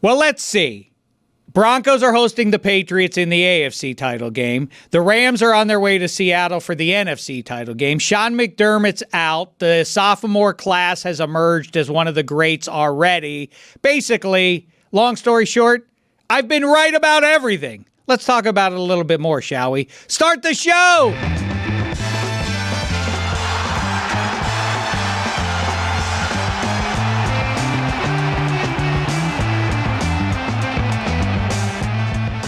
Well, let's see. Broncos are hosting the Patriots in the AFC title game. The Rams are on their way to Seattle for the NFC title game. Sean McDermott's out. The sophomore class has emerged as one of the greats already. Basically, long story short, I've been right about everything. Let's talk about it a little bit more, shall we? Start the show!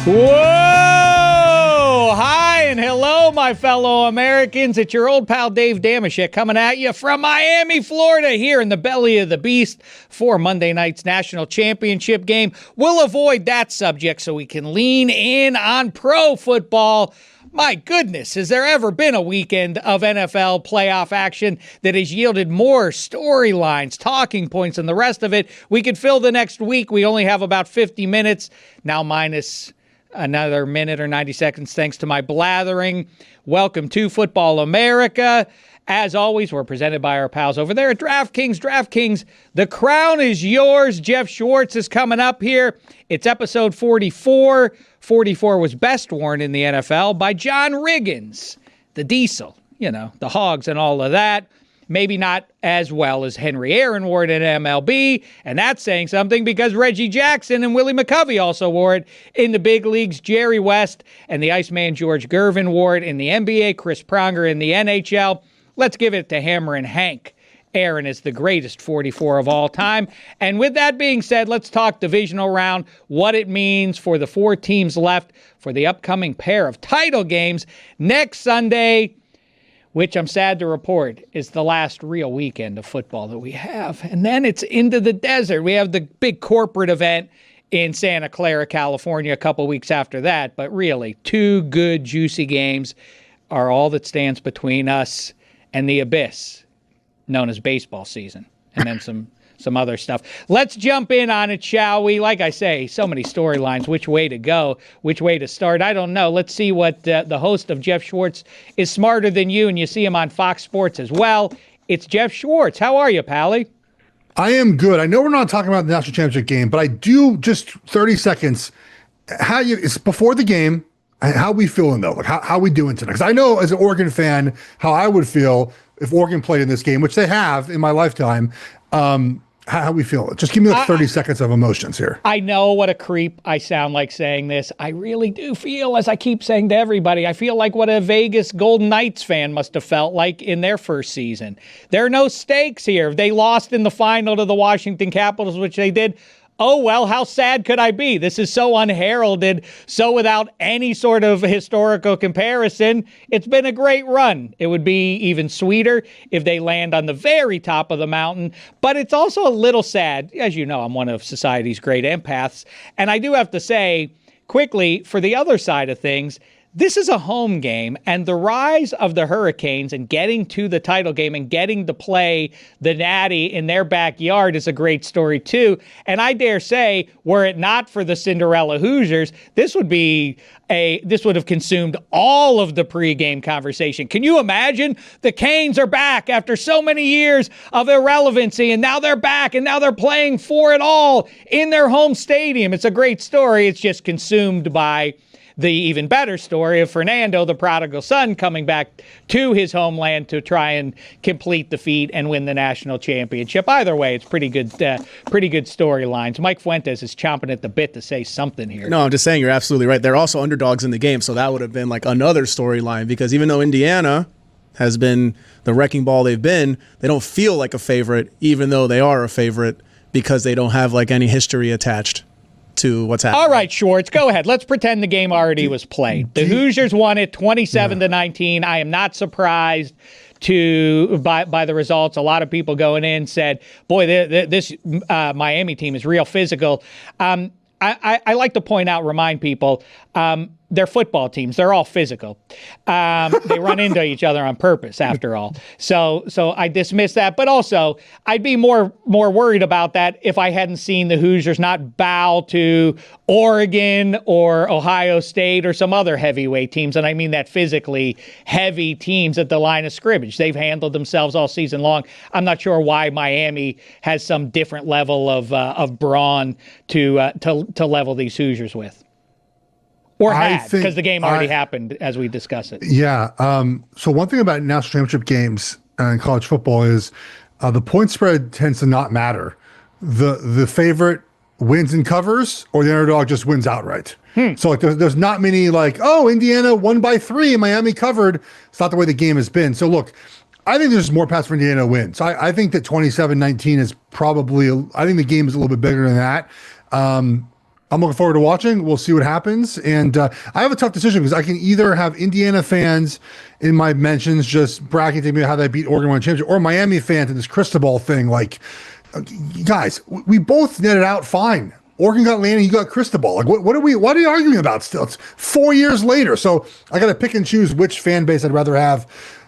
Whoa! Hi and hello, my fellow Americans. It's your old pal Dave Dameshek coming at you from Miami, Florida, here in the belly of the beast for Monday night's national championship game. We'll avoid that subject so we can lean in on pro football. My goodness, has there ever been a weekend of NFL playoff action that has yielded more storylines, talking points, and the rest of it? We could fill the next week. We only have about 50 minutes, now minus another minute or 90 seconds thanks to my blathering. Welcome to Football America. As always, we're presented by our pals over there at DraftKings. DraftKings, the crown is yours. Geoff Schwartz is coming up here. It's episode 44. 44 was best worn in the NFL by John Riggins, the Diesel, the Hogs and all of that. Maybe not as well as Henry Aaron wore it in MLB, and that's saying something because Reggie Jackson and Willie McCovey also wore it in the big leagues. Jerry West and the Iceman George Gervin wore it in the NBA, Chris Pronger in the NHL. Let's give it to Hammer and Hank. Aaron is the greatest 44 of all time. And with that being said, let's talk divisional round, what it means for the 4 teams left for the upcoming pair of title games next Sunday, which I'm sad to report is the last real weekend of football that we have. And then it's into the desert. We have the big corporate event in Santa Clara, California, a couple weeks after that. But really, 2 good, juicy games are all that stands between us and the abyss, known as baseball season. And then some other stuff. Let's jump in on it, shall we? Like I say, so many storylines. Which way to go? Which way to start? I don't know. Let's see what the host of Geoff Schwartz is smarter than you, and you see him on Fox Sports as well. It's Geoff Schwartz. How are you, Pally? I am good. I know we're not talking about the national championship game, but I do just 30 seconds. It's before the game. How we feeling though? Like how we doing tonight? Because I know as an Oregon fan how I would feel if Oregon played in this game, which they have in my lifetime. How we feel? Just give me like 30 seconds of emotions here. I know what a creep I sound like saying this. I really do feel, as I keep saying to everybody, I feel like what a Vegas Golden Knights fan must have felt like in their first season. There are no stakes here. They lost in the final to the Washington Capitals, which they did. Oh, well, how sad could I be? This is so unheralded, so without any sort of historical comparison. It's been a great run. It would be even sweeter if they land on the very top of the mountain, but it's also a little sad. As you know, I'm one of society's great empaths, and I do have to say, quickly, for the other side of things, this is a home game, and the rise of the Hurricanes and getting to the title game and getting to play the Natty in their backyard is a great story, too. And I dare say, were it not for the Cinderella Hoosiers, this would have consumed all of the pregame conversation. Can you imagine? The Canes are back after so many years of irrelevancy, and now they're back, and now they're playing for it all in their home stadium. It's a great story. It's just consumed by the even better story of Fernando, the prodigal son, coming back to his homeland to try and complete the feat and win the national championship. Either way, it's pretty good storylines. Mike Fuentes is chomping at the bit to say something here. No, I'm just saying you're absolutely right. They're also underdogs in the game, so that would have been like another storyline because even though Indiana has been the wrecking ball they've been, they don't feel like a favorite, even though they are a favorite because they don't have like any history attached to what's happening. All right, Schwartz, go ahead. Let's pretend the game already was played. The Hoosiers won it 27-19. I am not surprised by the results. A lot of people going in said, boy, this Miami team is real physical. I like to remind people, they're football teams. They're all physical. They run into each other on purpose, after all. So I dismiss that. But also, I'd be more worried about that if I hadn't seen the Hoosiers not bow to Oregon or Ohio State or some other heavyweight teams. And I mean that physically heavy teams at the line of scrimmage. They've handled themselves all season long. I'm not sure why Miami has some different level of brawn to level these Hoosiers with. Or had, because the game already happened as we discuss it. Yeah. So one thing about national championship games in college football is the point spread tends to not matter. The favorite wins and covers, or the underdog just wins outright. So like there's not many like, oh, Indiana won by 3 and Miami covered. It's not the way the game has been. So look, I think there's more paths for Indiana to win. So I think that 27-19 is probably, I think the game is a little bit bigger than that. I'm looking forward to watching. We'll see what happens. And I have a tough decision because I can either have Indiana fans in my mentions just bragging to me how they beat Oregon 1 championship, or Miami fans in this Cristobal thing. Like, guys, we both netted out fine. Oregon got Lanning, you got Cristobal. Like, what are you arguing about still? It's 4 years later. So I got to pick and choose which fan base I'd rather have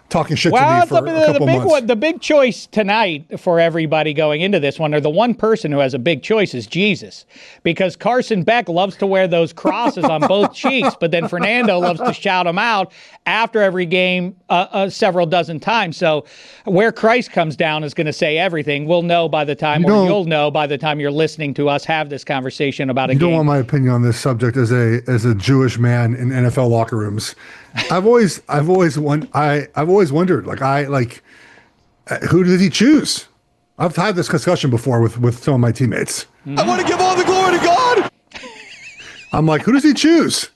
talking shit to me for a couple months. The big choice tonight for everybody going into this one, or the one person who has a big choice, is Jesus. Because Carson Beck loves to wear those crosses on both cheeks, but then Fernando loves to shout them out after every game several dozen times. So where Christ comes down is going to say everything. We'll know by the time, you'll know by the time you're listening to us have this conversation about a game. You don't want my opinion on this subject as a Jewish man in NFL locker rooms. I've always wondered, who did he choose? I've had this discussion before with some of my teammates. I want to give all the glory to God. I'm like, who does he choose?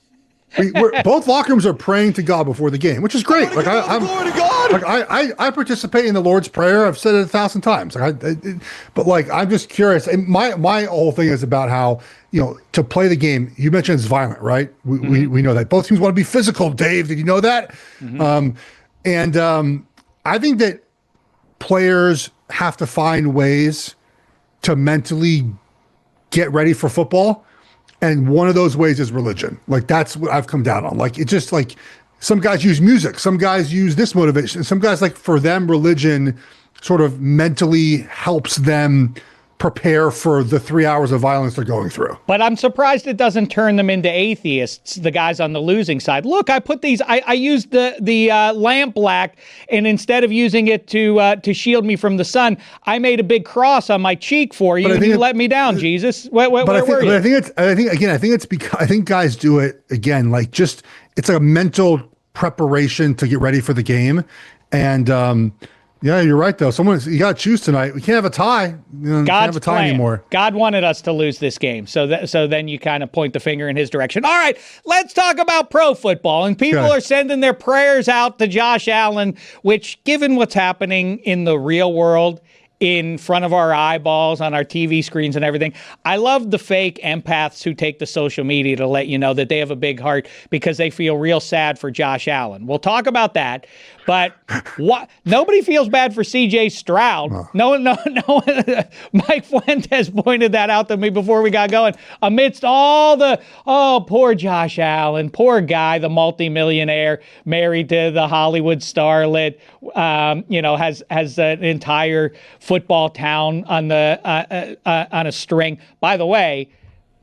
Both locker rooms are praying to God before the game, which is great. Glory to God. Like I participate in the Lord's Prayer. I've said it 1,000 times. But I'm just curious. And my whole thing is about how, to play the game. You mentioned it's violent, right? We know that both teams want to be physical. Dave, did you know that? I think that players have to find ways to mentally get ready for football. And one of those ways is religion. Like, that's what I've come down on. Like, it's just like some guys use music. Some guys use this motivation. Some guys, like, for them, religion sort of mentally helps them prepare for the 3 hours of violence they're going through. But I'm surprised it doesn't turn them into atheists, the guys on the losing side. Look, I put these, I used the lamp black, and instead of using it to shield me from the sun, I made a big cross on my cheek for you, and you let me down, Jesus. Where were you? I think it's because I think guys do it again, like, just, it's a mental preparation to get ready for the game. And yeah, you're right, though. You got to choose tonight. We can't have a tie. Can't have a tie anymore. God wanted us to lose this game. So then you kind of point the finger in his direction. All right, let's talk about pro football. And people are sending their prayers out to Josh Allen, which, given what's happening in the real world, in front of our eyeballs, on our TV screens and everything. I love the fake empaths who take to social media to let you know that they have a big heart because they feel real sad for Josh Allen. We'll talk about that. But nobody feels bad for CJ Stroud. No. Mike Fuentes pointed that out to me before we got going. Amidst all the, poor Josh Allen, poor guy, the multimillionaire, married to the Hollywood starlet, has an entire football town on a string. By the way,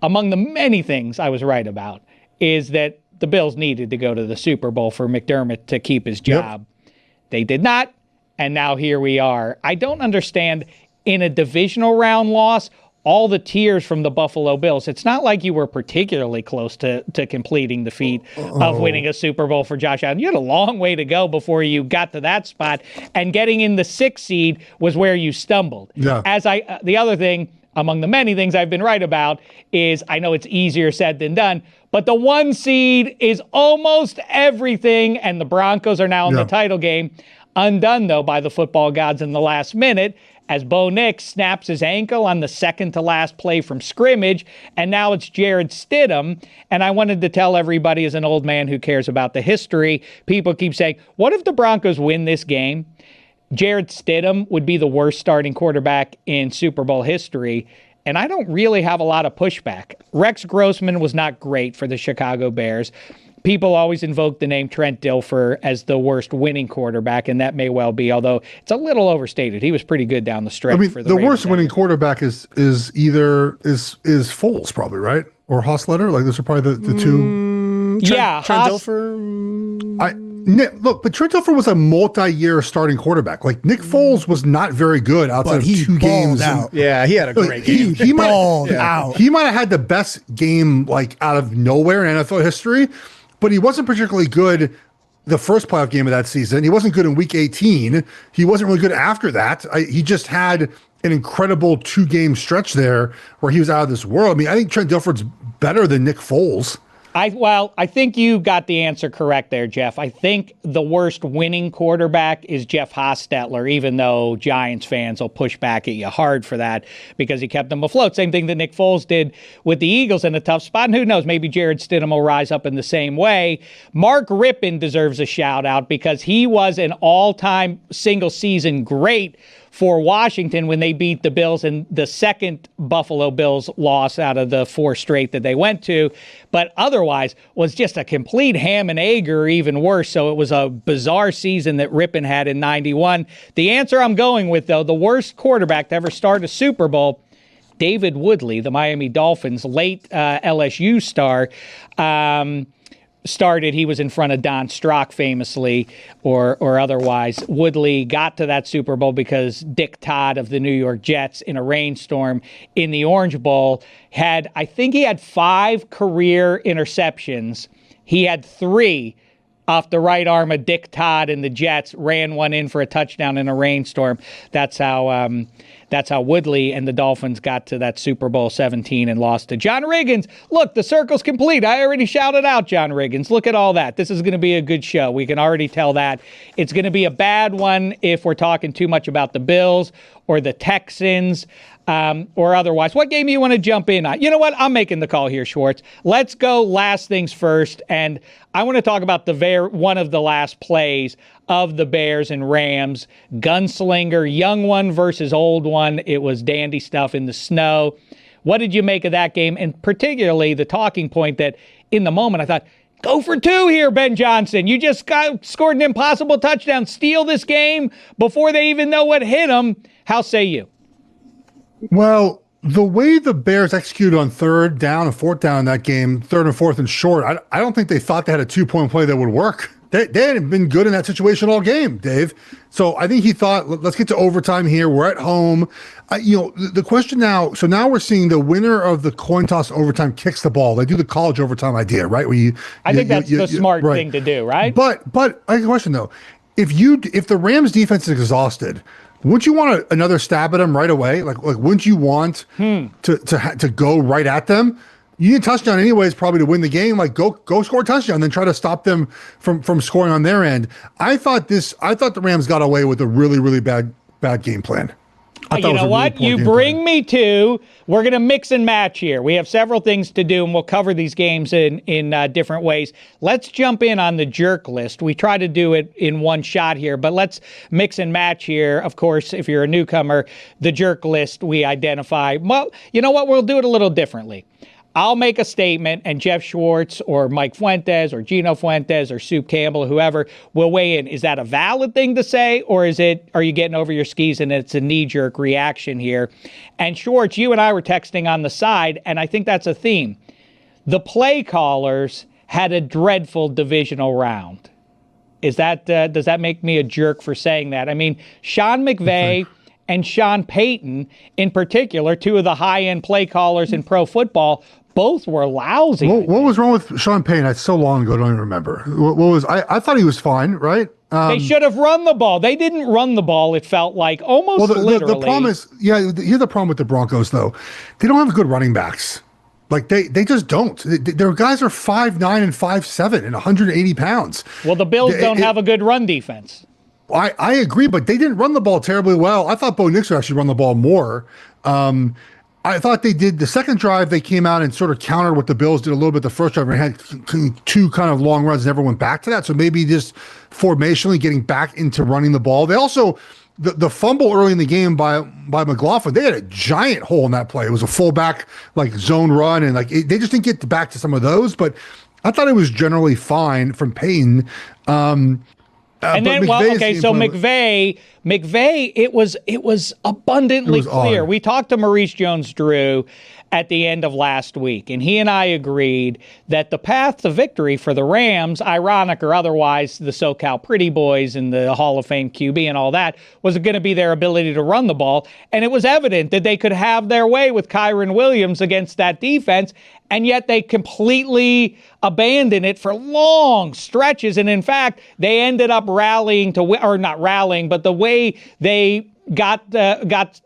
among the many things I was right about is that the Bills needed to go to the Super Bowl for McDermott to keep his job. Yep. They did not, and now here we are. I don't understand, in a divisional round loss, all the tears from the Buffalo Bills. It's not like you were particularly close to completing the feat of winning a Super Bowl for Josh Allen. You had a long way to go before you got to that spot, and getting in the 6th seed was where you stumbled. Yeah. The other thing, among the many things I've been right about, is I know it's easier said than done, but the 1 seed is almost everything, and the Broncos are now in the title game. Undone, though, by the football gods in the last minute, as Bo Nix snaps his ankle on the second-to-last play from scrimmage, and now it's Jared Stidham. And I wanted to tell everybody, as an old man who cares about the history, people keep saying, what if the Broncos win this game? Jared Stidham would be the worst starting quarterback in Super Bowl history, and I don't really have a lot of pushback. Rex Grossman was not great for the Chicago Bears. people always invoke the name Trent Dilfer as the worst winning quarterback, and that may well be, although it's a little overstated. He was pretty good down the stretch. I mean, for the worst winning Ravens. quarterback is Foles probably, right? Or Hostetler. Like those are probably the two. Yeah, Trent Haas- Dilfer. Look, but Trent Dilfer was a multi-year starting quarterback. Like Nick Foles was not very good outside But of he 2 balled games. out. Yeah, he had a great game. He might balled out. He might have had the best game like out of nowhere in NFL history, but he wasn't particularly good the first playoff game of that season. He wasn't good in week 18. He wasn't really good after that. He just had an incredible 2-game stretch there where he was out of this world. I mean, I think Trent Dilfer's better than Nick Foles. I think you got the answer correct there, Jeff. I think the worst winning quarterback is Jeff Hostetler, even though Giants fans will push back at you hard for that because he kept them afloat. Same thing that Nick Foles did with the Eagles in a tough spot. And who knows, maybe Jared Stidham will rise up in the same way. Mark Rippon deserves a shout out because he was an all-time single season great for Washington when they beat the Bills and the second Buffalo Bills loss out of the 4 straight that they went to, but otherwise was just a complete ham and egg or even worse. So it was a bizarre season that Rippon had in 91. The answer I'm going with, though, the worst quarterback to ever start a Super Bowl, David Woodley, the Miami Dolphins' late LSU star, started. He was in front of Don Strock famously or otherwise. Woodley got to that Super Bowl because Dick Todd of the New York Jets in a rainstorm in the Orange Bowl I think he had 5 career interceptions. He had 3 off the right arm of Dick Todd, and the Jets ran one in for a touchdown in a rainstorm. That's how Woodley and the Dolphins got to that Super Bowl 17 and lost to John Riggins. Look, the circle's complete. I already shouted out John Riggins. Look at all that. This is going to be a good show. We can already tell that. It's going to be a bad one if we're talking too much about the Bills or the Texans or otherwise. What game do you want to jump in on? You know what? I'm making the call here, Schwartz. Let's go last things first, and I want to talk about one of the last plays of the Bears and Rams. Gunslinger, young one versus old one. It was dandy stuff in the snow. What did you make of that game? And particularly the talking point that in the moment I thought, go for 2 here, Ben Johnson. You just scored an impossible touchdown. Steal this game before they even know what hit them. How say you? Well, the way the Bears executed on 3rd down and 4th down in that game, 3rd and 4th and short, I don't think they thought they had a 2-point play that would work. They hadn't been good in that situation all game, Dave. So I think he thought, let's get to overtime here. We're at home. The question now, so now we're seeing the winner of the coin toss overtime kicks the ball. They do the college overtime idea, right? I think that's the smart thing to do, right? But I have a question, though. If the Rams defense is exhausted, wouldn't you want another stab at them right away? Like wouldn't you want to go right at them? You need a touchdown anyways, probably to win the game. Like go score a touchdown, then try to stop them from scoring on their end. I thought the Rams got away with a really, really bad game plan. You know what? You bring me to, we're going to mix and match here. We have several things to do, and we'll cover these games in different ways. Let's jump in on the jerk list. We try to do it in one shot here, but let's mix and match here. Of course, if you're a newcomer, the jerk list we identify. Well, you know what? We'll do it a little differently. I'll make a statement, and Geoff Schwartz or Mike Fuentes or Gino Fuentes or Soup Campbell or whoever will weigh in. Is that a valid thing to say, or are you getting over your skis and it's a knee-jerk reaction here? And Schwartz, you and I were texting on the side, and I think that's a theme. The play callers had a dreadful divisional round. Does that make me a jerk for saying that? I mean, Sean McVay and Sean Payton, in particular, 2 of the high-end play callers in pro football, both were lousy. What was wrong with Sean Payton? That's so long ago, I don't even remember. I thought he was fine, right? They should have run the ball. They didn't run the ball, it felt like, almost literally. The problem is, here's the problem with the Broncos, though. They don't have good running backs. Like, they just don't. Their guys are 5'9" and 5'7" and 180 pounds. Well, the Bills don't have a good run defense. I agree, but they didn't run the ball terribly well. I thought Bo Nix would actually run the ball more. I thought they did the second drive. They came out and sort of countered what the Bills did a little bit the first drive and had 2 kind of long runs and never went back to that. So maybe just formationally getting back into running the ball. They also, the fumble early in the game by McLaughlin, they had a giant hole in that play. It was a fullback like zone run, and they just didn't get back to some of those. But I thought it was generally fine from Payton. And then, McVay, it was abundantly clear. We talked to Maurice Jones-Drew at the end of last week, and he and I agreed that the path to victory for the Rams, ironic or otherwise, the SoCal Pretty Boys and the Hall of Fame QB and all that, was going to be their ability to run the ball. And it was evident that they could have their way with Kyren Williams against that defense, and yet they completely abandoned it for long stretches. And in fact, they ended up rallying or not rallying, but the way they got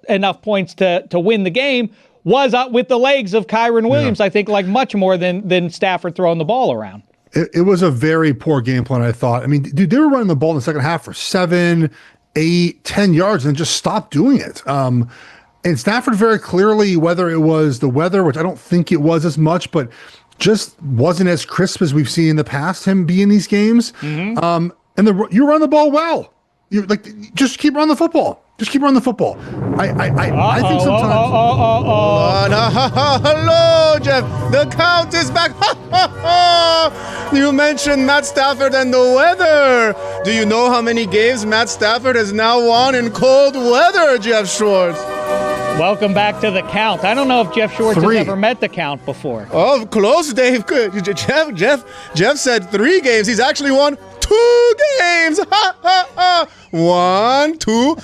enough points to win the game was with the legs of Kyren Williams, I think, like much more than Stafford throwing the ball around. It was a very poor game plan, I thought. I mean, dude, they were running the ball in the second half for 7, 8, 10 yards and just stopped doing it. And Stafford very clearly, whether it was the weather, which I don't think it was as much, but just wasn't as crisp as we've seen in the past, him be in these games. Mm-hmm. And you run the ball well. You just keep running the football. Just keep running the football. I think sometimes. Hello, Geoff. The count is back. You mentioned Matt Stafford and the weather. Do you know how many games Matt Stafford has now won in cold weather, Geoff Schwartz? Welcome back to the count. I don't know if Geoff Schwartz has ever met the count before. Oh, close, Dave. Geoff said 3 games. He's actually won 2 games. 1, 2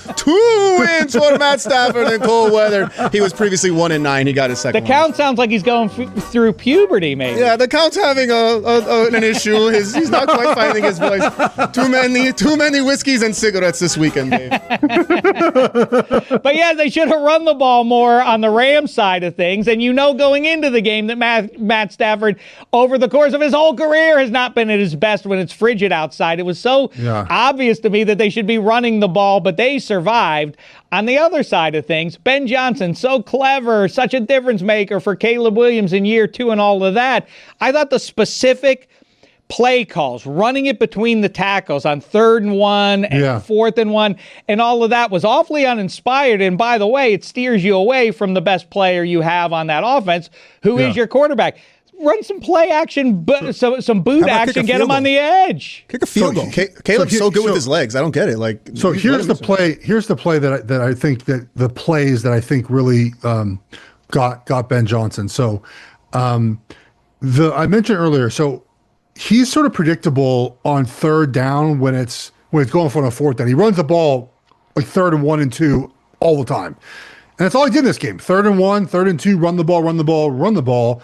wins for Matt Stafford in cold weather. He was previously 1-9. He got his second. The count sounds like he's going through puberty, maybe. Yeah, the count's having an issue. He's not quite finding his voice. Too many whiskeys and cigarettes this weekend, Dave. But yeah, they should have run the ball more on the Rams side of things. And going into the game that Matt Stafford, over the course of his whole career, has not been at his best when it's frigid outside. It was so obvious to me that they should be running the ball, but they survived. On the other side of things, Ben Johnson, so clever, such a difference maker for Caleb Williams in year 2 and all of that. I thought the specific play calls, running it between the tackles on 3rd and 1 and 4th and 1, and all of that was awfully uninspired. And by the way, it steers you away from the best player you have on that offense, who is your quarterback. Run some play action, some boot action, get him on the edge. Kick a field goal. Caleb's so good with his legs. I don't get it. Here's the play. Here's the play that I think that the plays that I think really got Ben Johnson. So I mentioned earlier. So he's sort of predictable on 3rd down when it's going for a 4th down. He runs the ball like 3rd and 1 and 2 all the time, and that's all he did in this game. 3rd and 1, 3rd and 2, run the ball.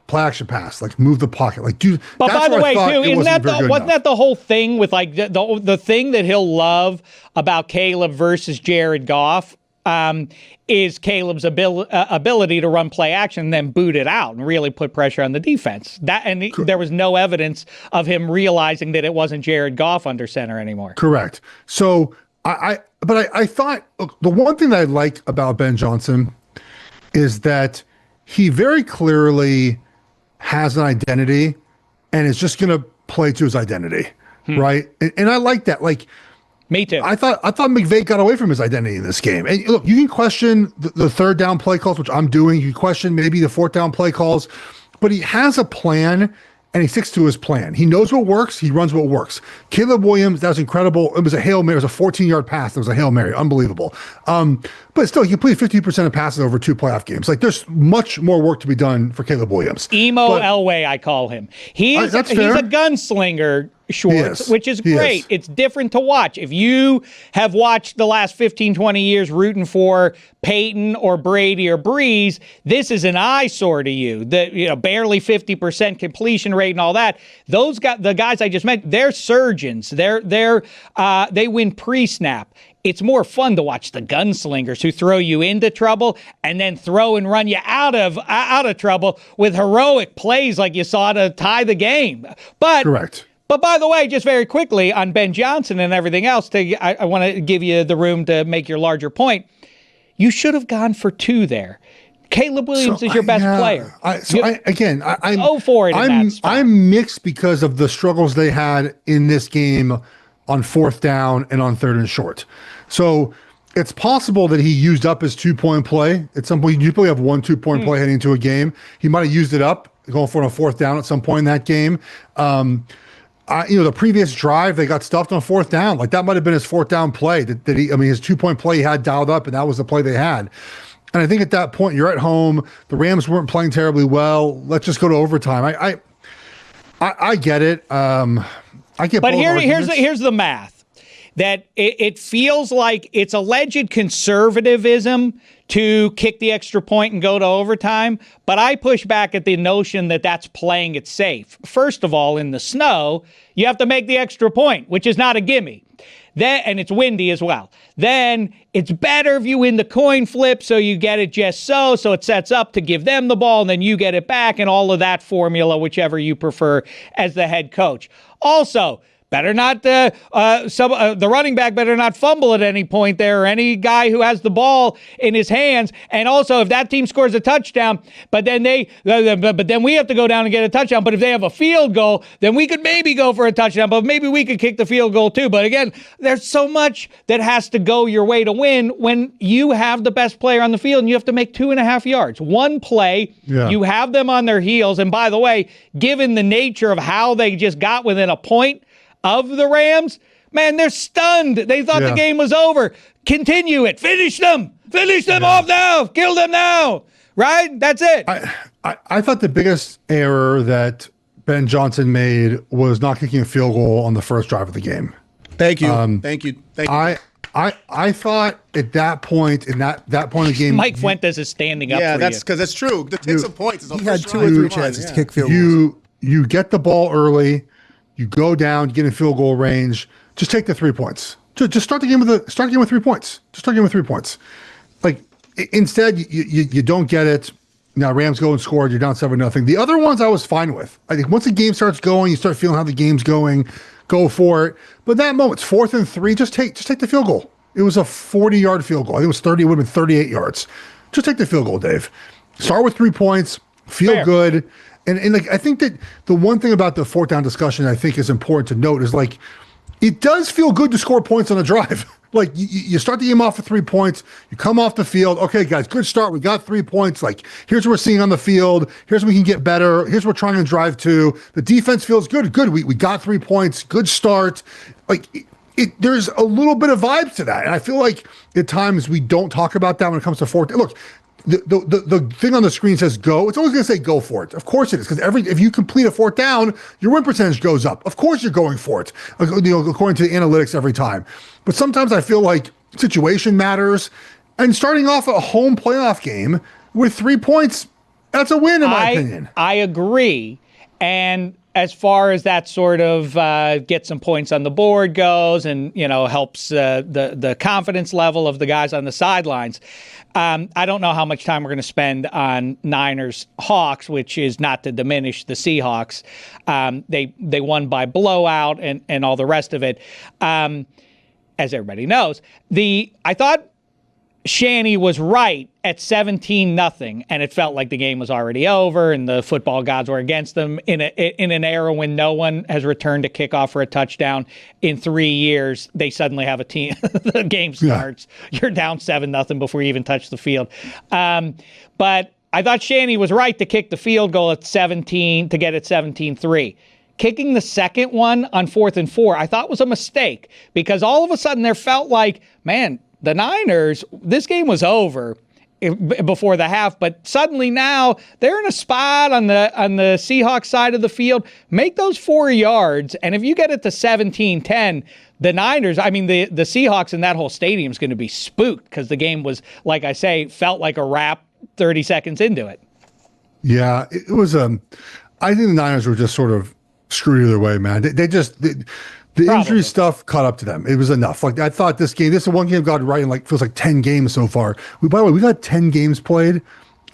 Play action pass, move the pocket, do. But by the way, too, wasn't that the whole thing with the thing that he'll love about Caleb versus Jared Goff is Caleb's ability to run play action and then boot it out and really put pressure on the defense. There was no evidence of him realizing that it wasn't Jared Goff under center anymore. Correct. So I thought the one thing that I like about Ben Johnson is that he very clearly has an identity and is just going to play to his identity, right? And I like that. Me too. I thought McVay got away from his identity in this game. And look, you can question the 3rd down play calls, which I'm doing. You can question maybe the 4th down play calls, but he has a plan and he sticks to his plan. He knows what works. He runs what works. Caleb Williams, that was incredible. It was a Hail Mary. It was a 14-yard pass. It was a Hail Mary. Unbelievable. But still, he completed 50% of passes over 2 playoff games. There's much more work to be done for Caleb Williams. Elway, I call him. He's a gunslinger, Schwartz, which is great. It's different to watch. If you have watched the last 15, 20 years rooting for Peyton or Brady or Breeze, this is an eyesore to you. Barely 50% completion rate and all that. Those guys, the guys I just mentioned, they're surgeons. They win pre-snap. It's more fun to watch the gunslingers who throw you into trouble and then throw and run you out of trouble with heroic plays like you saw to tie the game. Correct. But by the way, just very quickly on Ben Johnson and everything else, I want to give you the room to make your larger point. You should have gone for 2 there. Caleb Williams is your best player. I'm mixed because of the struggles they had in this game on 4th down and on 3rd and short. So It's possible that he used up his 2-point play at some point. You usually have 1 2-point play heading into a game. He might have used it up going for a 4th down at some point in that game. The previous drive, they got stuffed on 4th down. Like that might have been his 4th down play his 2-point play he had dialed up, and that was the play they had. And I think at that point, you're at home. The Rams weren't playing terribly well. Let's just go to overtime. I get it. I get. But here's the math. That it feels like it's alleged conservatism to kick the extra point and go to overtime, but I push back at the notion that that's playing it safe. First of all, in the snow, you have to make the extra point, which is not a gimme. And it's windy as well. Then it's better if you win the coin flip, so you get it just so it sets up to give them the ball, and then you get it back, and all of that formula, whichever you prefer as the head coach. Also, better not the running back better not fumble at any point there, or any guy who has the ball in his hands. And also, if that team scores a touchdown, but then we have to go down and get a touchdown. But if they have a field goal, then we could maybe go for a touchdown. But maybe we could kick the field goal too. But again, there's so much that has to go your way to win when you have the best player on the field and you have to make 2.5 yards. One play, you have them on their heels. And by the way, given the nature of how they just got within a point of the Rams, man, they're stunned. They thought the game was over. Continue it. Finish them off now. Kill them now. Right? That's it. I thought the biggest error that Ben Johnson made was not kicking a field goal on the first drive of the game. Thank you. Thank you. I thought at that point, in that point of the game, Mike Fuentes is standing up for you. Yeah, that's because that's true. To take some points. He had 2 or 3 chances to kick field goals. You get the ball early. You go down, get in field goal range. Just take the 3 points. Just start the game with 3 points. Just start the game with 3 points. Like instead, you don't get it. Now Rams go and score. You're down 7-0. The other ones I was fine with. I think once the game starts going, you start feeling how the game's going. Go for it. But that moment, it's 4th and 3. Just take the field goal. It was a 40-yard field goal. I think it was 30. It would have been 38 yards. Just take the field goal, Dave. Start with 3 points. Feel good. And like I think that the one thing about the 4th down discussion I think is important to note is like it does feel good to score points on a drive. Like you start the game off with 3 points, you come off the field. Okay, guys, good start. We got 3 points. Like here's what we're seeing on the field. Here's what we can get better. Here's what we're trying to drive to. The defense feels good. Good. We got 3 points. Good start. Like there's a little bit of vibes to that, and I feel like at times we don't talk about that when it comes to 4th. Look. The thing on the screen says go. It's always going to say go for it. Of course it is, because if you complete a 4th down, your win percentage goes up. Of course you're going for it, according to the analytics every time. But sometimes I feel like situation matters, and starting off a home playoff game with 3 points, that's a win in my opinion. I agree, and as far as that sort of get some points on the board goes, and helps the confidence level of the guys on the sidelines. I don't know how much time we're going to spend on Niners Hawks, which is not to diminish the Seahawks. They won by blowout and all the rest of it. As everybody knows, I thought Shanny was right at 17-0, and it felt like the game was already over and the football gods were against them in an era when no one has returned a kickoff for a touchdown in 3 years. They suddenly have a team. The game starts. Yeah. You're down 7-0 before you even touch the field. But I thought Shanny was right to kick the field goal at 17 to get it 17-3. Kicking the second one on 4th and 4, I thought was a mistake, because all of a sudden there felt like, man, the Niners, this game was over before the half, but suddenly now they're in a spot on the Seahawks side of the field. Make those 4 yards, and if you get it to 17-10, the Niners, the Seahawks and that whole stadium is going to be spooked, because the game was, like I say, felt like a wrap 30 seconds into it. Yeah, it was. I think the Niners were just sort of screwed either way, man. The injury stuff caught up to them. It was enough. Like I thought this is the one game got right in feels like 10 games so far. By the way, we got 10 games played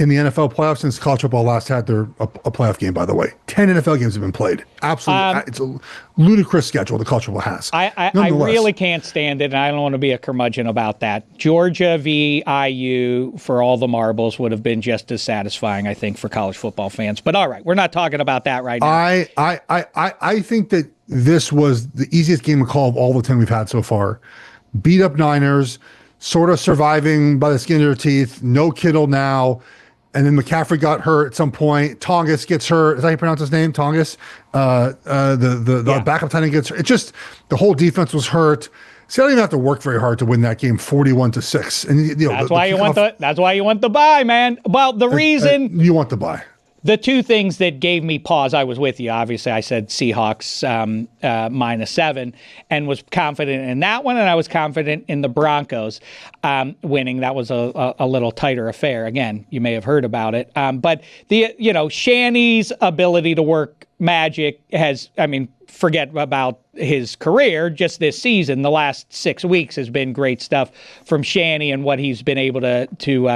in the NFL playoffs since college football last had a playoff game, by the way. 10 NFL games have been played. Absolutely. It's a ludicrous schedule the college football has. I really can't stand it, and I don't want to be a curmudgeon about that. Georgia v. IU for all the marbles would have been just as satisfying, I think, for college football fans. But all right, we're not talking about that right now. I think that this was the easiest game of call of all the 10 we've had so far. Beat up Niners, sort of surviving by the skin of their teeth. No Kittle now. And then McCaffrey got hurt at some point. Tongas gets hurt. Is that how you pronounce his name? Tongas? The backup tight end gets hurt. It just, the whole defense was hurt. See, I don't even have to work very hard to win that game 41-6. And that's why you want the bye, man. Well, the reason you want the bye. The two things that gave me pause, I was with you. Obviously, I said Seahawks -7 and was confident in that one, and I was confident in the Broncos winning. That was a little tighter affair. Again, you may have heard about it. But Shanny's ability to work magic has, forget about his career, just this season, the last 6 weeks has been great stuff from Shanny and what he's been able to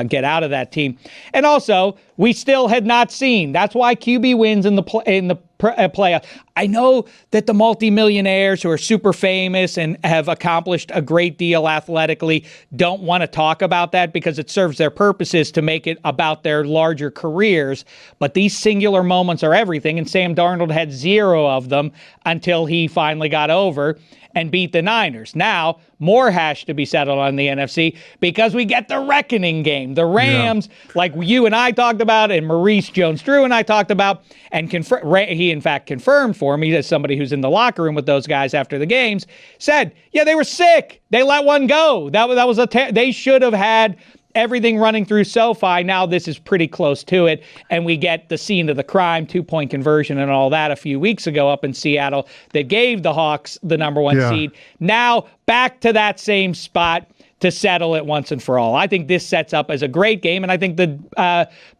get out of that team. And also, we still had not seen. That's why QB wins in the playoff. I know that the multimillionaires who are super famous and have accomplished a great deal athletically don't want to talk about that because it serves their purposes to make it about their larger careers. But these singular moments are everything, and Sam Darnold had 0 of them until he finally got over and beat the Niners. Now, more hash to be settled on the NFC because we get the reckoning game. The Rams, like you and I talked about, and Maurice Jones-Drew and I talked about, and he in fact confirmed for me as somebody who's in the locker room with those guys after the games, said, yeah, they were sick. They let one go. That was they should have had everything running through SoFi. Now this is pretty close to it, and we get the scene of the crime, 2-point conversion and all that a few weeks ago up in Seattle that gave the Hawks the number 1 seed. Now back to that same spot to settle it once and for all. I think this sets up as a great game, and I think the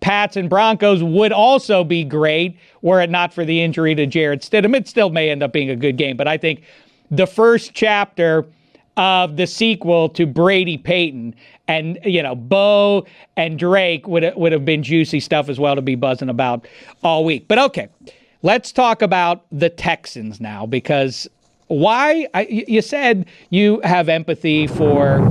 Pats and Broncos would also be great were it not for the injury to Jarrett Stidham. It still may end up being a good game, but I think the first chapter of the sequel to Brady Payton and Bo and Drake would have been juicy stuff as well to be buzzing about all week. But okay, let's talk about the Texans now, because you said you have empathy for.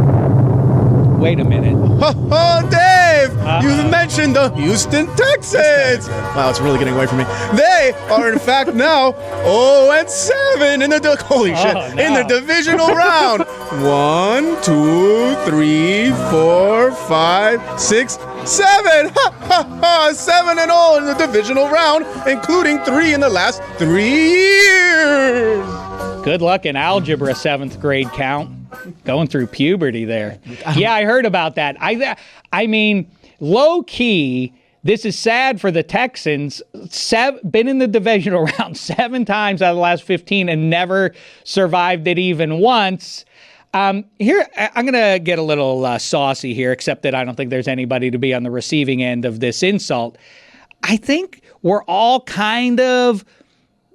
Wait a minute. Oh, Dave! You've mentioned the Houston Texans! Wow, it's really getting away from me. They are, in fact, now 0-7 in the holy shit! No. In the divisional round. 1, 2, 3, 4, 5, 6, 7! 7-0 in the divisional round, including 3 in the last 3 years. Good luck in algebra, 7th grade count. Going through puberty there. Yeah, I heard about that. I mean, low key, this is sad for the Texans. Been in the divisional round 7 times out of the last 15 and never survived it even once. Here, I'm going to get a little saucy here, except that I don't think there's anybody to be on the receiving end of this insult. I think we're all kind of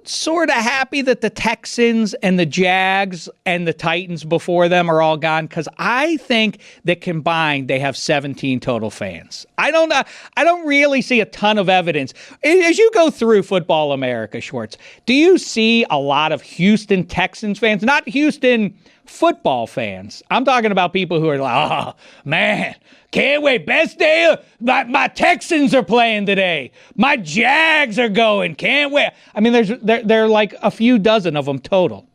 sort of happy that the Texans and the Jags and the Titans before them are all gone, because I think that combined they have 17 total fans. I don't really see a ton of evidence. As you go through Football America, Schwartz, do you see a lot of Houston Texans fans? Not Houston football fans. I'm talking about people who are like, oh, man, can't wait. Best day. My Texans are playing today. My Jags are going. Can't wait. I mean, there are like a few dozen of them total.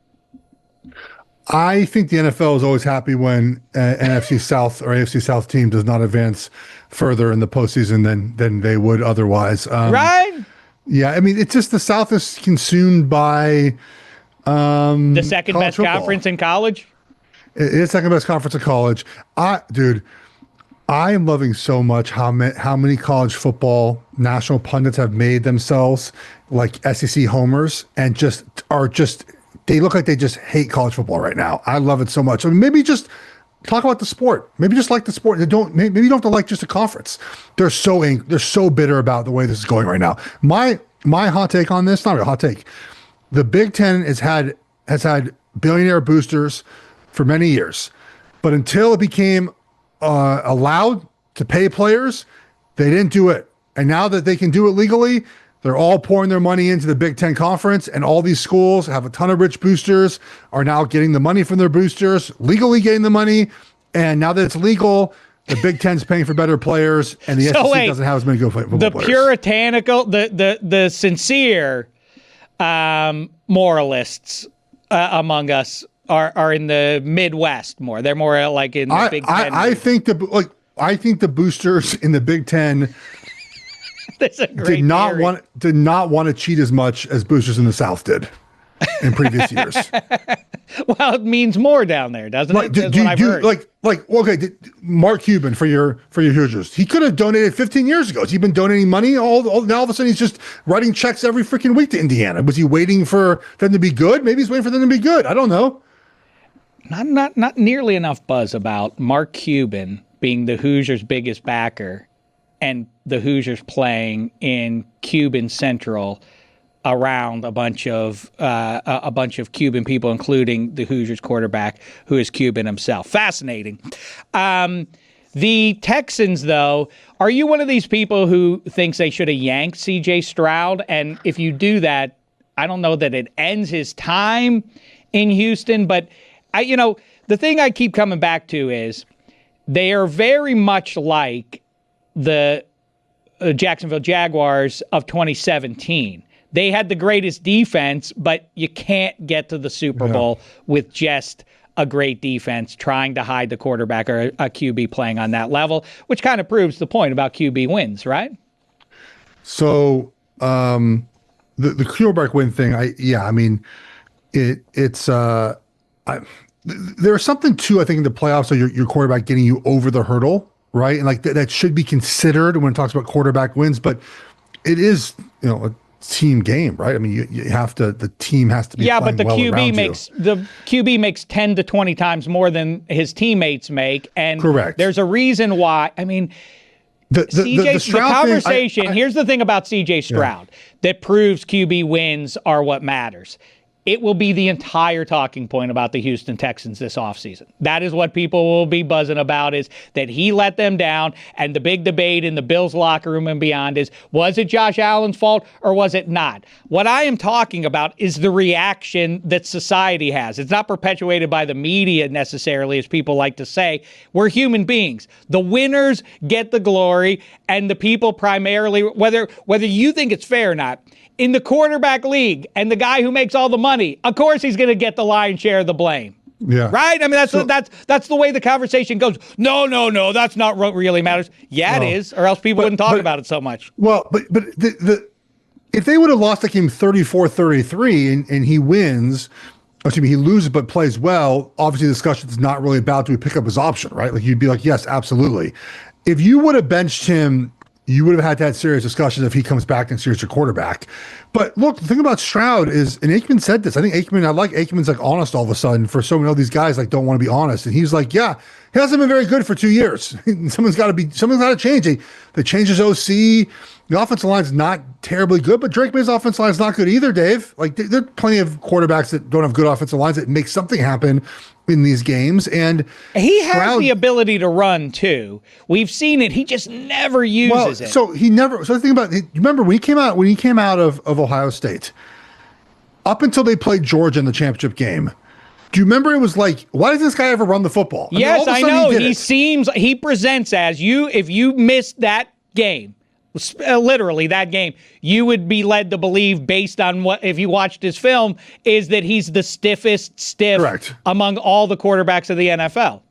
I think the NFL is always happy when NFC South or AFC South team does not advance further in the postseason than they would otherwise. Right? Yeah, I mean, it's just the South is consumed by the second best football. Conference in college. It is second best conference in college. I am loving so much how many college football national pundits have made themselves like SEC homers and they look like they just hate college football right now. I love it so much. I mean, maybe just talk about the sport. Maybe just like the sport. Maybe you don't have to like just the conference. They're so bitter about the way this is going right now. My hot take on this, not a hot take. The Big Ten has had billionaire boosters for many years, but until it became allowed to pay players, they didn't do it. And now that they can do it legally, they're all pouring their money into the Big Ten Conference, and all these schools have a ton of rich boosters, are now getting the money from their boosters, legally getting the money. And now that it's legal, the Big Ten's paying for better players, and the SEC doesn't have as many good football players. The puritanical, the sincere moralists among us are in the Midwest more. They're more like in the Big Ten. I think the boosters in the Big Ten did not want to cheat as much as boosters in the South did in previous years. Well, it means more down there, doesn't it? That's what I've heard. Mark Cuban for your Hoosiers. He could have donated 15 years ago. Has he been donating money? Now all of a sudden he's just writing checks every freaking week to Indiana. Was he waiting for them to be good? Maybe he's waiting for them to be good. I don't know. Not nearly enough buzz about Mark Cuban being the Hoosiers' biggest backer and the Hoosiers playing in Cuban Central around a bunch of Cuban people, including the Hoosiers quarterback, who is Cuban himself. Fascinating. The Texans, though, are you one of these people who thinks they should have yanked CJ Stroud? And if you do that, I don't know that it ends his time in Houston, but the thing I keep coming back to is they are very much like the Jacksonville Jaguars of 2017. They had the greatest defense, but you can't get to the Super Bowl with just a great defense trying to hide the quarterback or a QB playing on that level, which kind of proves the point about QB wins, right? So the quarterback win thing, there's something too, I think, in the playoffs of your quarterback getting you over the hurdle, right? And like that should be considered when it talks about quarterback wins, but it is, a team game, right? I mean, you have to. The team has to be. Yeah, but the QB makes 10 to 20 times more than his teammates make, and correct. There's a reason why. I mean, the conversation. Thing, here's the thing about CJ Stroud that proves QB wins are what matters. It will be the entire talking point about the Houston Texans this offseason. That is what people will be buzzing about, is that he let them down. And the big debate in the Bills locker room and beyond is, was it Josh Allen's fault or was it not? What I am talking about is the reaction that society has. It's not perpetuated by the media necessarily, as people like to say. We're human beings. The winners get the glory, and the people primarily, whether you think it's fair or not, in the quarterback league, and the guy who makes all the money, of course he's going to get the lion's share of the blame. Yeah. Right? I mean, that's the way the conversation goes. No, that's not what really matters. Yeah, it is, or else people wouldn't talk about it so much. Well, but if they would have lost the game 34-33 and he wins, he loses but plays well, obviously the discussion is not really about, do we pick up his option, right? Like, you'd be like, yes, absolutely. If you would have benched him, you would have had to have serious discussions if he comes back and steers your quarterback. But look, the thing about Stroud is, and Aikman said this, I like Aikman's like honest all of a sudden. For so many of these guys like don't want to be honest. And he's like, yeah, he hasn't been very good for 2 years. Someone's got to change. They changed his OC. The offensive line's not terribly good, but Drake May's offensive line's not good either, Dave. Like, there are plenty of quarterbacks that don't have good offensive lines that make something happen in these games. And he has the ability to run too. We've seen it. He just never uses it. So the thing about it, remember when he came out of Ohio State, up until they played Georgia in the championship game, do you remember it was like, why does this guy ever run the football? Yes, I know. He presents as if you missed that game, literally that game, you would be led to believe, based on what, if you watched his film, is that he's the stiff Correct. Among all the quarterbacks of the NFL.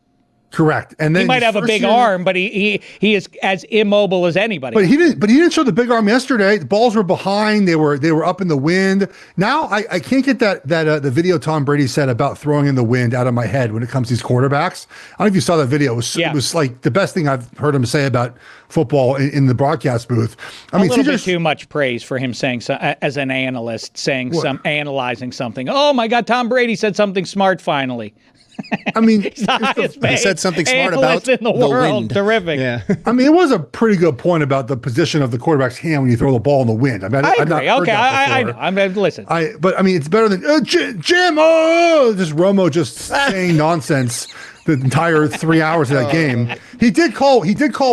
Correct. And then he might have a big arm, but he is as immobile as anybody. But he didn't show the big arm yesterday. The balls were behind. They were up in the wind. Now I can't get that the video Tom Brady said about throwing in the wind out of my head when it comes to these quarterbacks. I don't know if you saw that video. It was like the best thing I've heard him say about football in the broadcast booth. A little bit too much praise for him saying so, as an analyst, analyzing something. Oh my God, Tom Brady said something smart finally. I mean, he said something smart about in the world. Wind. Terrific. Yeah. I mean, it was a pretty good point about the position of the quarterback's hand when you throw the ball in the wind. I mean, I agree. Okay, I know. Listen. But it's better than Jim. Just Romo just saying nonsense the entire 3 hours of that game. He did call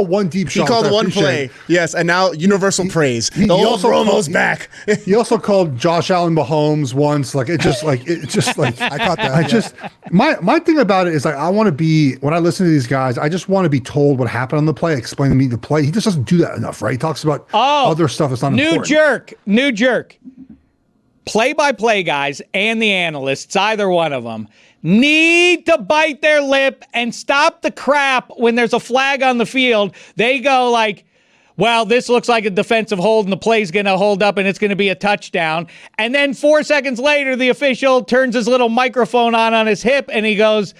one deep shot. He called one play. Yes, and now universal praise. The old Romo's back. He also called Josh Allen Mahomes once. I caught that. My thing about it is, I want to be, when I listen to these guys, I just want to be told what happened on the play, explain to me the play. He just doesn't do that enough, right? He talks about other stuff that's not important. New jerk. Play-by-play guys and the analysts, either one of them, need to bite their lip and stop the crap when there's a flag on the field. They go like, well, this looks like a defensive hold and the play's going to hold up and it's going to be a touchdown. And then 4 seconds later, the official turns his little microphone on his hip and he goes,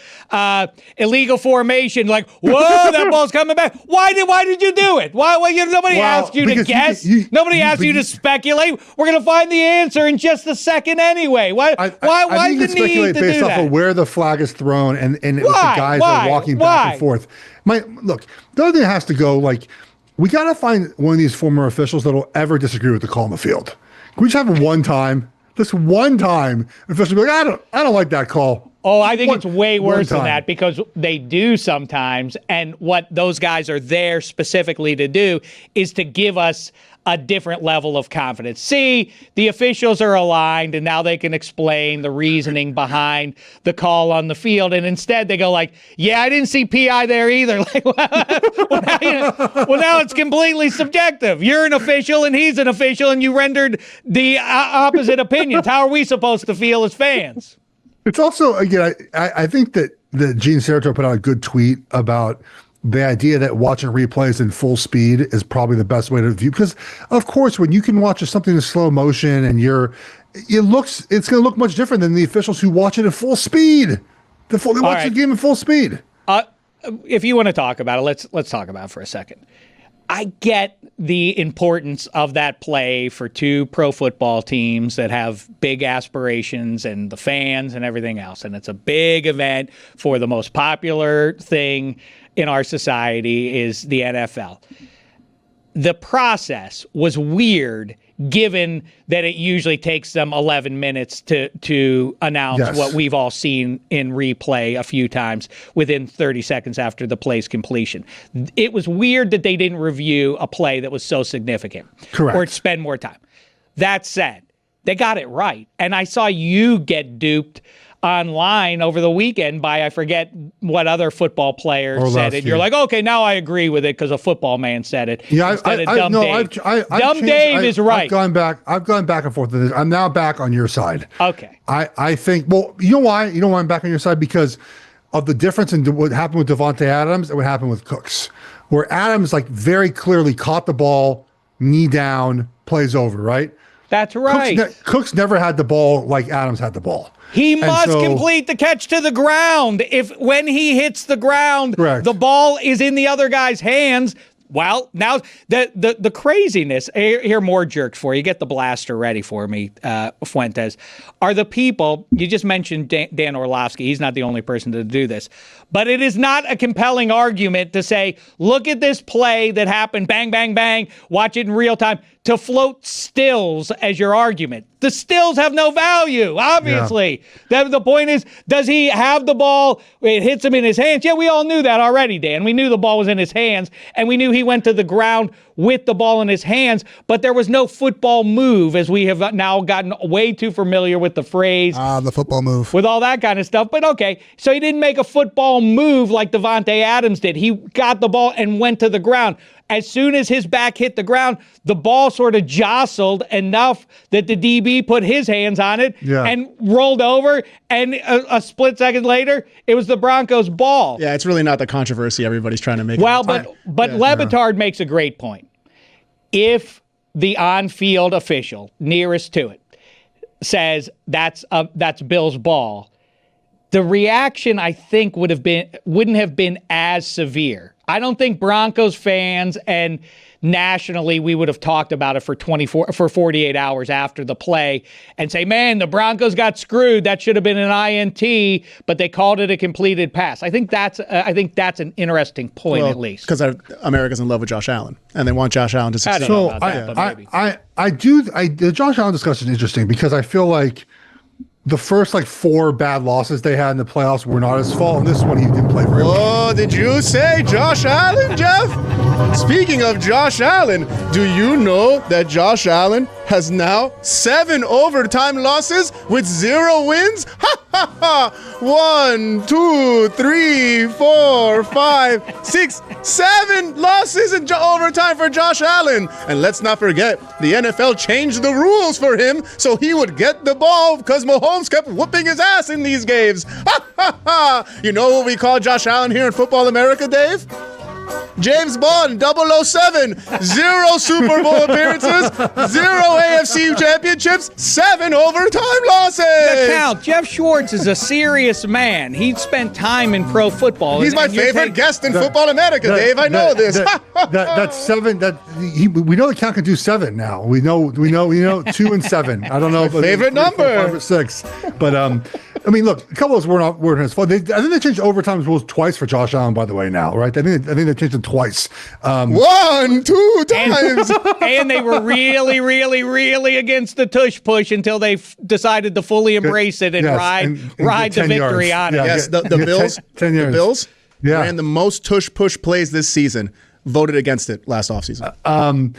illegal formation. Like, whoa, that ball's coming back. Why did you do it? Nobody asked you to guess. Nobody asked you to speculate. We're going to find the answer in just a second anyway. Why the need to do based off that? of where the flag is thrown and if the guys are walking back and forth. Look, the other thing has to go, like, we got to find one of these former officials that'll ever disagree with the call on the field. Can we just have one time, official be like, I don't like that call. Oh, I think it's way worse than that because they do sometimes. And what those guys are there specifically to do is to give us a different level of confidence. See, the officials are aligned and now they can explain the reasoning behind the call on the field. And instead they go like, yeah, I didn't see PI there either. Like, well, now it's completely subjective. You're an official and he's an official and you rendered the opposite opinions. How are we supposed to feel as fans? It's also, again, I think that Gene Serrato put out a good tweet about the idea that watching replays in full speed is probably the best way to view, because of course, when you can watch something in slow motion and it's going to look much different than the officials who watch it in full speed. They watch the game in full speed. If you want to talk about it, let's talk about it for a second. I get the importance of that play for two pro football teams that have big aspirations and the fans and everything else. And it's a big event for the most popular thing in our society is the NFL. The process was weird given that it usually takes them 11 minutes to announce what we've all seen in replay a few times within 30 seconds after the play's completion. It was weird that they didn't review a play that was so significant. Correct. Or spend more time. That said, they got it right. And I saw you get duped online over the weekend by, I forget what other football player said it. You're like, okay, now I agree with it because a football man said it. Yeah, Dumb Dave is right. I've gone back and forth with this. I'm now back on your side. Okay. I think, well, you know why? You know why I'm back on your side? Because of the difference in what happened with Devontae Adams and what happened with Cooks, where Adams like very clearly caught the ball, knee down, plays over, right? That's right. Cooks never had the ball like Adams had the ball. He must complete the catch to the ground. If when he hits the ground, the ball is in the other guy's hands. Well, now the craziness, here more jerks for you. Get the blaster ready for me, Fuentes, are the people, you just mentioned Dan Orlovsky. He's not the only person to do this. But it is not a compelling argument to say, look at this play that happened, bang, bang, bang, watch it in real time, to float stills as your argument. The stills have no value, obviously. Yeah. The point is, does he have the ball? It hits him in his hands. Yeah, we all knew that already, Dan. We knew the ball was in his hands, and we knew he went to the ground with the ball in his hands, but there was no football move, as we have now gotten way too familiar with the phrase. The football move. With all that kind of stuff. But okay, so he didn't make a football move like Devontae Adams did. He got the ball and went to the ground. As soon as his back hit the ground, the ball sort of jostled enough that the DB put his hands on it and rolled over, and a split second later, it was the Broncos' ball. Yeah, it's really not the controversy everybody's trying to make. Well, but Lebitard makes a great point. If the on-field official nearest to it says that's Bill's ball, the reaction, I think, wouldn't have been as severe. I don't think Broncos fans and nationally we would have talked about it for 48 hours after the play and say, man, the Broncos got screwed. That should have been an INT, but they called it a completed pass. I think that's an interesting point, at least. Because America's in love with Josh Allen, and they want Josh Allen to succeed. I don't know about that, the Josh Allen discussion is interesting because I feel like the first 4 bad losses they had in the playoffs were not his fault, and this one he didn't play very well. Oh, did you say Josh Allen, Jeff? Speaking of Josh Allen, do you know that Josh Allen has now 7 overtime losses with 0 wins? Ha ha ha! 1, 2, 3, 4, 5, 6, 7 losses in overtime for Josh Allen. And let's not forget, the NFL changed the rules for him so he would get the ball because Mahomes kept whooping his ass in these games. Ha ha ha! You know what we call Josh Allen here in Football America, Dave? James Bond, 007, 0 Super Bowl appearances, 0 AFC championships, 7 overtime losses. The count. Geoff Schwartz is a serious man. He spent time in pro football. He's my favorite guest in Football America, Dave. I know this. That's 7. We know the count can do 7 now. We know 2 and 7. I don't know if favorite number 5 or 6, but I mean, look, a couple of those weren't his fault. I think they changed overtime rules twice for Josh Allen, by the way. Now, right? I think they changed them twice. 1, 2 times. And they were really, really, really against the tush push until they decided to fully embrace it and ride the victory on it. Yes, the Bills. 10 years. The Bills ran the most tush push plays this season. Voted against it last offseason.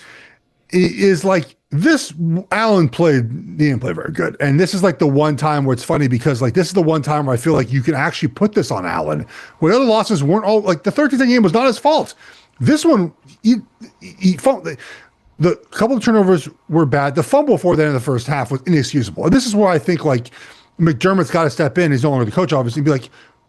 Is like this. Allen he didn't play very good, and this is like the one time where it's funny because like this is the one time where I feel like you can actually put this on Allen. Where the other losses weren't all like the 13th game was not his fault. This one, the couple of turnovers were bad. The fumble before the end of the first half was inexcusable. And this is where I think like McDermott's got to step in. He's no longer the coach, obviously, and be like,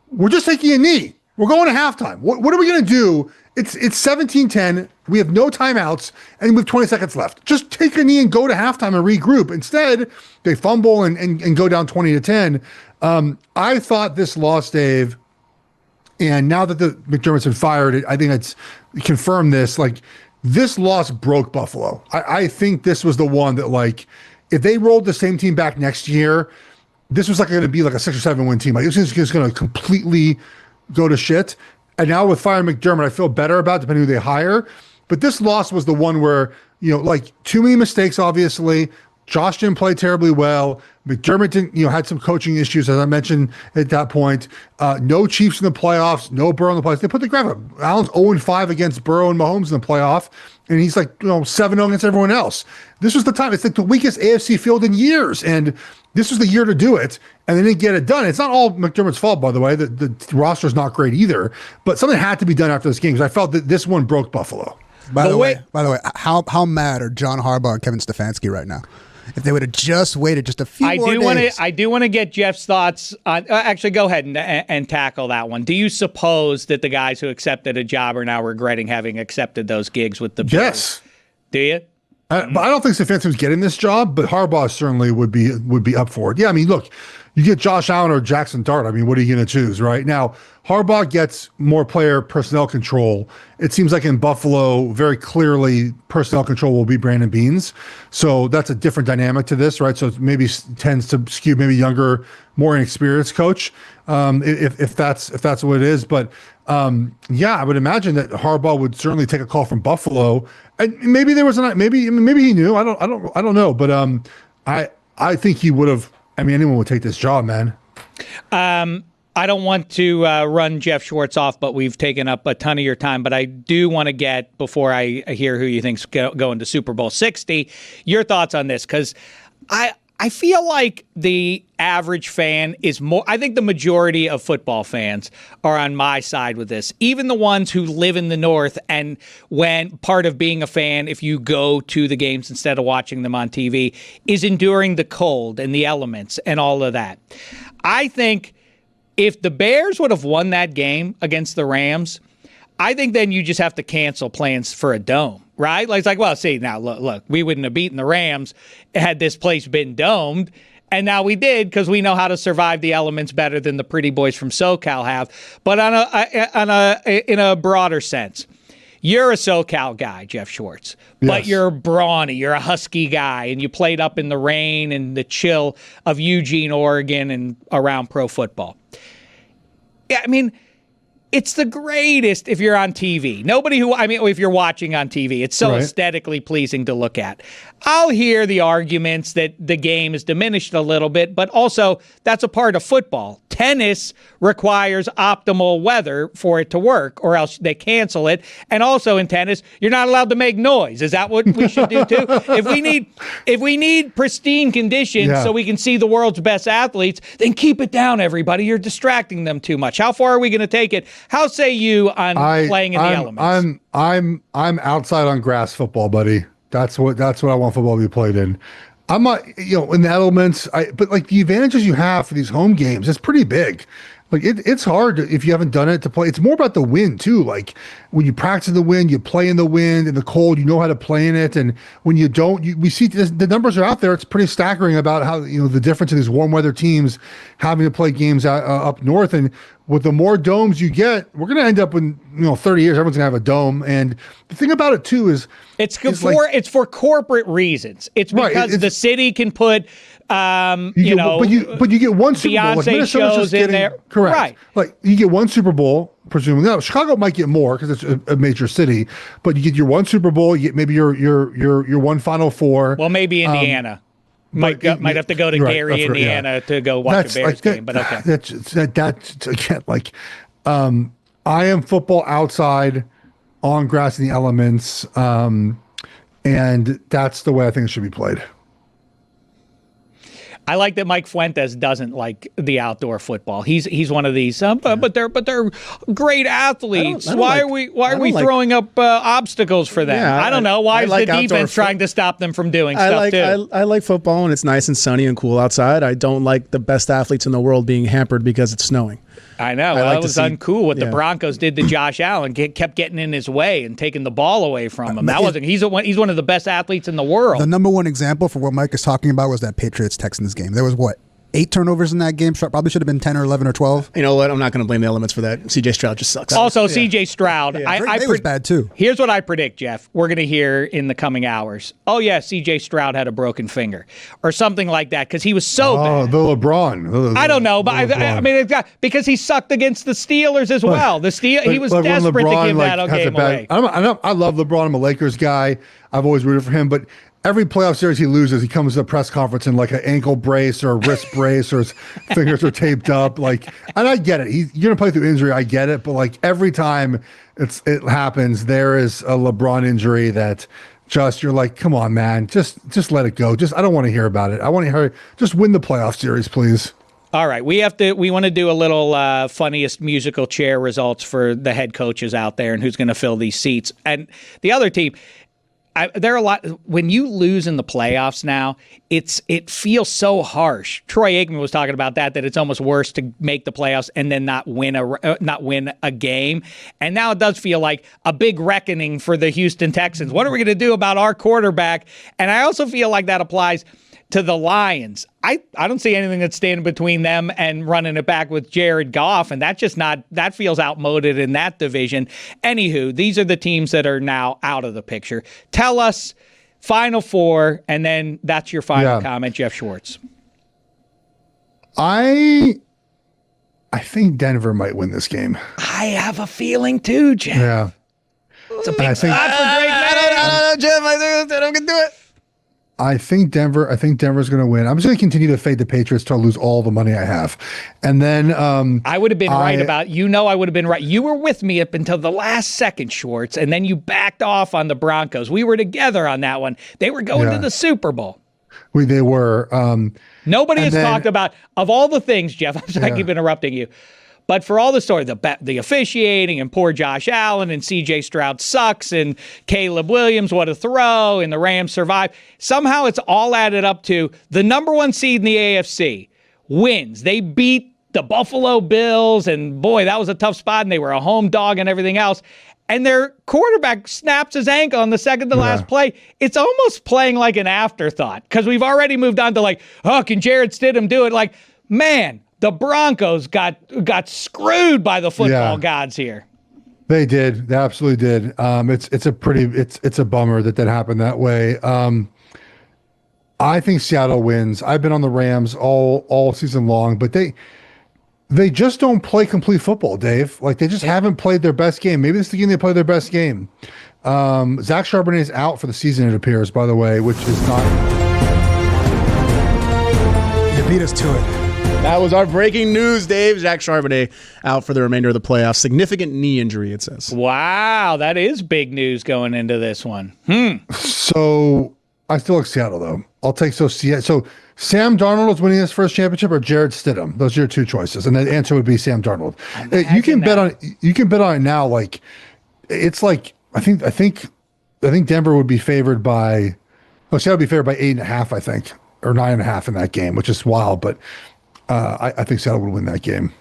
we're just taking a knee. We're going to halftime. What are we going to do? It's 17-10. We have no timeouts, and we have 20 seconds left. Just take a knee and go to halftime and regroup. Instead, they fumble and go down 20-10. I thought this loss, Dave, and now that the McDermott's been fired, I think it's confirmed this. Like, this loss broke Buffalo. I think this was the one that, like, if they rolled the same team back next year, this was like going to be like a 6 or 7 win team. Like, it was just going to completely go to shit. And now with firing McDermott, I feel better about depending who they hire. But this loss was the one where, like too many mistakes, obviously. Josh didn't play terribly well. McDermott didn't, had some coaching issues, as I mentioned at that point. No Chiefs in the playoffs, no Burrow in the playoffs. They put the graph up. Allen's 0-5 against Burrow and Mahomes in the playoff, and he's like, 7-0 against everyone else. This was the time. It's like the weakest AFC field in years, and this was the year to do it, and they didn't get it done. It's not all McDermott's fault, by the way. The roster's not great either, but something had to be done after this game because I felt that this one broke Buffalo. By the way, how mad are John Harbaugh and Kevin Stefanski right now? If they would have just waited just a few more days. I do want to get Jeff's thoughts on. Actually, go ahead and tackle that one. Do you suppose that the guys who accepted a job are now regretting having accepted those gigs with the Bills? Yes. Do you? But I don't think Stefanski was getting this job, but Harbaugh certainly would be up for it. Yeah, I mean, look, you get Josh Allen or Jackson Dart. I mean, what are you going to choose, right? Now, Harbaugh gets more player personnel control. It seems like in Buffalo, very clearly, personnel control will be Brandon Beans. So that's a different dynamic to this, right? So it maybe tends to skew maybe younger, more inexperienced coach, if that's what it is. But yeah, I would imagine that Harbaugh would certainly take a call from Buffalo. And maybe there was maybe he knew. I don't know. But I think he would have. I mean, anyone would take this job, man. I don't want to run Geoff Schwartz off, but we've taken up a ton of your time. But I do want to get, before I hear who you think's going to Super Bowl 60, your thoughts on this, because I feel like the average fan is more. I think the majority of football fans are on my side with this. Even the ones who live in the North, and when part of being a fan, if you go to the games instead of watching them on TV, is enduring the cold and the elements and all of that. I think if the Bears would have won that game against the Rams, I think then you just have to cancel plans for a dome. Right? Like, it's like, well, see, now, look, we wouldn't have beaten the Rams had this place been domed, and now we did because we know how to survive the elements better than the pretty boys from SoCal have. But in a broader sense, you're a SoCal guy, Geoff Schwartz, but you're brawny, you're a husky guy, and you played up in the rain and the chill of Eugene, Oregon, and around pro football. Yeah, I mean, it's the greatest if you're on TV. If you're watching on TV, it's so aesthetically pleasing to look at. I'll hear the arguments that the game is diminished a little bit, but also that's a part of football. Tennis requires optimal weather for it to work, or else they cancel it. And also in tennis, you're not allowed to make noise. Is that what we should do too? If we need pristine conditions so we can see the world's best athletes, then keep it down, everybody. You're distracting them too much. How far are we going to take it? How say you on playing in the elements? I'm outside on grass football, buddy. That's what I want football to be played in. I'm not, in the elements, but like the advantages you have for these home games, it's pretty big. Like it's hard if you haven't done it to play. It's more about the wind too. Like when you practice in the wind, you play in the wind, in the cold, you know how to play in it. And when you don't, we see the numbers are out there. It's pretty staggering about how, the difference of these warm weather teams having to play games up north. And with the more domes you get, we're going to end up in 30 years, everyone's going to have a dome. And the thing about it too is it's for corporate reasons. It's because the city can put but you get one Super Bowl. Like Beyonce shows in there. Correct. Right. Like you get one Super Bowl, presumably. Now, Chicago might get more because it's a major city, but you get your one Super Bowl, you get maybe your one Final Four. Well, maybe Indiana. Might have to go to Gary, Indiana to go watch a Bears game, but okay. That's again, like I am football outside on grass in the elements, and that's the way I think it should be played. I like that Mike Fuentes doesn't like the outdoor football. He's one of these, but they're great athletes. Why are we throwing up obstacles for them? Yeah, I don't know. Why is like the defense trying to stop them from doing stuff too? I like football when it's nice and sunny and cool outside. I don't like the best athletes in the world being hampered because it's snowing. I know. That was uncool what the Broncos did to Josh Allen. Kept getting in his way and taking the ball away from him. He's one of the best athletes in the world. The number one example for what Mike is talking about was that Patriots-Texans game. There was 8 turnovers in that game. Probably should have been 10 or 11 or 12. You know what? I'm not going to blame the elements for that. CJ Stroud just sucks. Also, CJ Stroud. I was bad too. Here's what I predict, Jeff. We're going to hear in the coming hours. Oh, yeah, CJ Stroud had a broken finger or something like that because he was so bad. Oh, the LeBron. I don't know, but I mean, because he sucked against the Steelers as well. He was desperate to give that game away. I love LeBron. I'm a Lakers guy. I've always rooted for him, but every playoff series he loses, he comes to a press conference in like an ankle brace or a wrist brace or his fingers are taped up. Like, and I get it. You're going to play through injury. I get it. But like every time it happens, there is a LeBron injury that you're like, come on, man, just let it go. I don't want to hear about it. I want to hear, just win the playoff series, please. All right, we want to do a little funniest musical chair results for the head coaches out there and who's going to fill these seats. And the other team, there are a lot. When you lose in the playoffs now, it feels so harsh. Troy Aikman was talking about that it's almost worse to make the playoffs and then not win a game. And now it does feel like a big reckoning for the Houston Texans. What are we going to do about our quarterback? And I also feel like that applies to the Lions. I don't see anything that's standing between them and running it back with Jared Goff, and that feels outmoded in that division. Anywho, these are the teams that are now out of the picture. Tell us Final Four, and then that's your final comment, Geoff Schwartz. I think Denver might win this game. I have a feeling too, Jeff. Yeah. It's a big spot for Drake May. I don't know, Jeff. I think I'm going to do it. I think Denver's going to win. I'm just going to continue to fade the Patriots till I lose all the money I have. And then I would have been right about, I would have been right. You were with me up until the last second, Schwartz, and then you backed off on the Broncos. We were together on that one. They were going to the Super Bowl. They were. Nobody has talked about, of all the things, Jeff, I'm sorry I keep interrupting you, but for all the story, the officiating and poor Josh Allen and CJ Stroud sucks and Caleb Williams, what a throw, and the Rams survive. Somehow it's all added up to the number one seed in the AFC wins. They beat the Buffalo Bills, and boy, that was a tough spot, and they were a home dog and everything else. And their quarterback snaps his ankle on the second to last play. It's almost playing like an afterthought because we've already moved on to like, oh, can Jarrett Stidham do it? Like, man, the Broncos got screwed by the football gods here. They did. They absolutely did. It's a bummer that happened that way. I think Seattle wins. I've been on the Rams all season long, but they just don't play complete football, Dave. Like, they just haven't played their best game. Maybe this is the game they play their best game. Zach Charbonnet is out for the season, it appears, by the way, which is not. You beat us to it. That was our breaking news, Dave. Zach Charbonnet out for the remainder of the playoffs. Significant knee injury, it says. Wow, that is big news going into this one. So I still like Seattle, though. I'll take so Sam Darnold is winning his first championship or Jared Stidham. Those are your two choices, and the answer would be Sam Darnold. You can bet on it now. Like it's like I think Denver would be favored by. Seattle would be favored by 8.5, I think, or 9.5 in that game, which is wild, but. I think Seattle would win that game.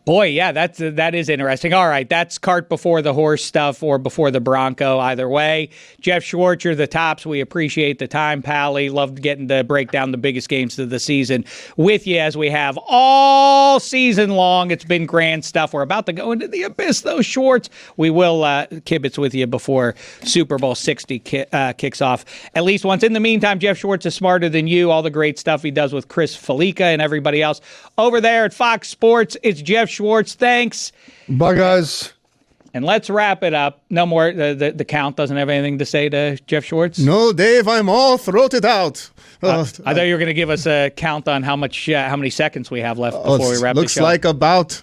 Boy, yeah, that is interesting. All right, that's cart before the horse stuff or before the Bronco. Either way, Geoff Schwartz, you're the tops. We appreciate the time, Pally. Loved getting to break down the biggest games of the season with you as we have all season long. It's been grand stuff. We're about to go into the abyss, though, Schwartz. We will kibitz with you before Super Bowl 60 kicks off at least once. In the meantime, Geoff Schwartz is smarter than you. All the great stuff he does with Chris Felica and everybody else over there at Fox Sports. It's Geoff Schwartz, thanks. Bye, guys. And let's wrap it up. No more. The count doesn't have anything to say to Geoff Schwartz? No, Dave, I'm all throated out. I thought you were going to give us a count on how many seconds we have left before we wrap the show. Looks like about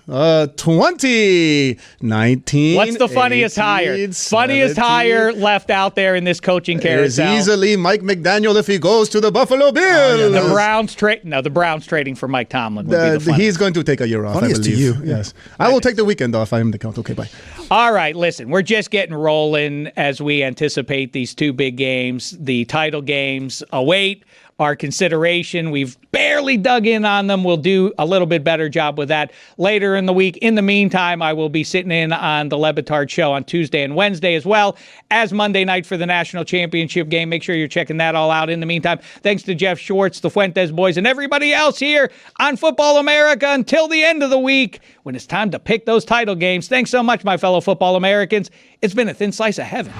20, 19. What's the funniest 18, hire? 17. Funniest hire left out there in this coaching carousel. Is easily Mike McDaniel if he goes to the Buffalo Bills. The Browns the Browns trading for Mike Tomlin would be the funniest. He's going to take a year off, Funniest I believe. to you. Yes. I will take the weekend off. I am the count. Okay, bye. All right, listen, we're just getting rolling as we anticipate these two big games. The title games await our consideration. We've barely dug in on them. We'll do a little bit better job with that later in the week. In the meantime, I will be sitting in on the Le Batard Show on Tuesday and Wednesday, as well as Monday night for the national championship game. Make sure you're checking that all out. In the meantime, thanks to Geoff Schwartz, the Fuentes boys, and everybody else here on Football America until the end of the week when it's time to pick those title games. Thanks so much, my fellow Football Americans. It's been a thin slice of heaven.